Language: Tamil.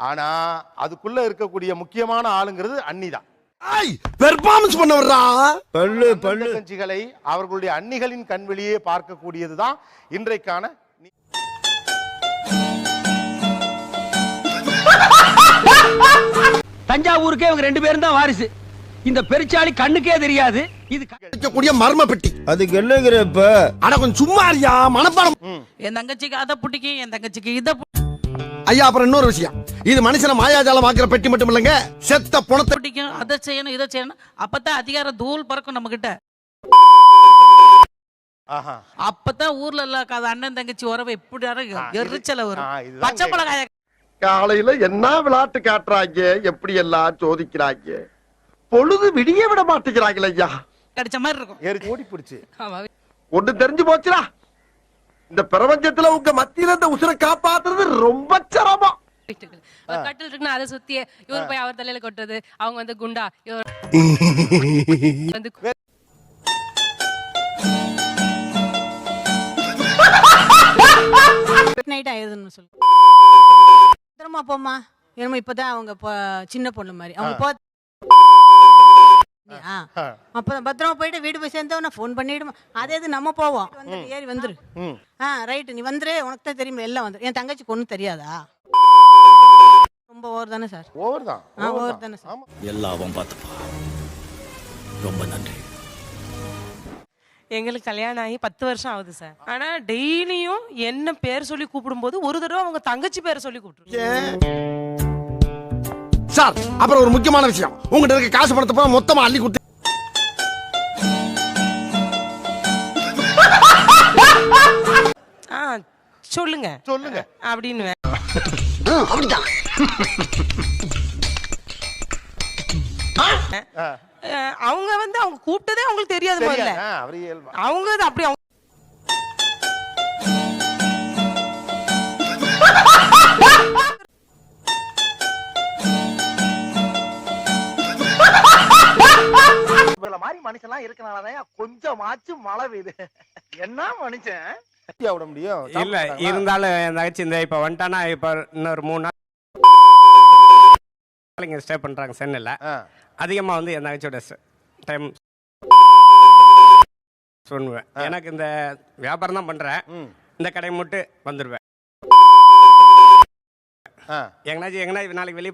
ஆனா அதுக்குள்ள இருக்கக்கூடிய முக்கியமான ஆளுங்கிறது அண்ணிதான். பெர்ஃபார்மன்ஸ் பண்ண வர்றா பல்லு பல்லு கட்சிகளை அவர்களுடைய அன்னிகளின் கண்வெளியே பார்க்கக்கூடியதுதான் இன்றைக்கான. தஞ்சாவூருக்கே இவங்க 2 பேரும் தான் வாரிசு. இந்த பெருச்சாளி கண்ணுக்கே தெரியாது. இது கூடிய மர்ம பெட்டி. அதுக்கு என்னங்கிறப்ப அட கொஞ்சம் சும்மா இருயா மனப்பாடம். என் தங்கச்சிக்கு அதை பிடிக்கும், என் தங்கச்சிக்கு இதை. ஐயா அப்புறம் இன்னொரு விஷயம், இது மனுஷனை மாயாஜாலம் ஆக்குற பெட்டி மட்டும் இல்லைங்க, செத்த பணத்தை பிடிக்கும், அதை செய்யணும் இதை செய்யணும். அப்பதான் அதிகார தூள் பறக்கும் நம்ம கிட்ட. அப்பதான் ஊர்ல இல்லாத அண்ணன் தங்கச்சி உறவை எப்படி எரிச்சல வரும். பச்சை மிளகாய காலையில என்ன விளையாட்டு காட்டுறாங்க, எப்படி எல்லாம் சோதிக்கிறாங்க, பொழுது விடிய விட மாட்டேங்கிறாங்களே ஐயா. கடிச்ச மாதிரி இருக்கும். ஓடி பிடிச்சு ஒண்ணு தெரிஞ்சு போச்சுடா, இந்த பிரபஞ்சத்துல உங்க மத்தியில இந்த உசுரை காப்பாத்துறது ரொம்ப சிரமம். கட்டில் இருக்குன்னா அதை சுத்தி இவர் போய் அவர் தலையில கொட்டுறது, அவங்க வந்து குண்டா இவர் வந்து நைட் ஆயிருதுன்னு சொல்லு. பத்திரமா போமா, ஏன்னா இப்பதான் அவங்க சின்ன பொண்ணு மாதிரி அவங்க அப்பதான் பத்திரமா போயிட்டு வீடு போய் சேர்ந்தவன போன் பண்ணிடுமா. அதே இது நம்ம போவோம், வந்து ஏறி வந்துரு. ரைட்டு நீ வந்துரு, உனக்கு தான் தெரியுமா எல்லாம் வந்துரு. என் தங்கச்சிக்கு ஒன்றும் தெரியாதா? ரொம்ப ஓவர் தானே சார்? ஓவர் தான். ஓவர் தானே சார்? எல்லாம் பார்த்துப்பா, ரொம்ப நன்றி. எங்களுக்கு கல்யாணம் ஆகி 10 வருஷம் ஆகுது சார். ஆனா டெய்லியும் என்ன பேர் சொல்லி கூப்பிடும்போது ஒரு தடவை அவங்க தங்கச்சி பேரை சொல்லி கூப்பிட்டு சார். அப்புறம் ஒரு முக்கியமான விஷயம், உங்ககிட்ட இருக்க காசு பணத்தை போல மொத்தமா அள்ளி கொடுத்து சொல்லுங்க சொல்லுங்க அப்படின்னு. அவங்க வந்து அவங்க கூப்பிட்டதே அவங்களுக்கு தெரியாது முதல்ல. அவங்க அப்படி மாதிரி மனுஷன்லாம் இருக்கனாலதான் கொஞ்சமாச்சும் மழை பெய்யுது. என்ன மனுஷன் விட முடியும் இல்ல இருந்தாலும் என் தங்கச்சி இந்த இப்ப வந்துட்டானா இப்ப இன்னொரு 3 நாள் இங்க ஸ்டே பண்றாங்க சென்னையில. அதிகமா வந்து என் தங்கச்சியோட டைம் சொல்லுவேன். எனக்கு இந்த வியாபாரம் தான் பண்றேன், இந்த கடை மட்டும் வந்துடுவேன். எங்கனாச்சும் நாளைக்கு வெளியே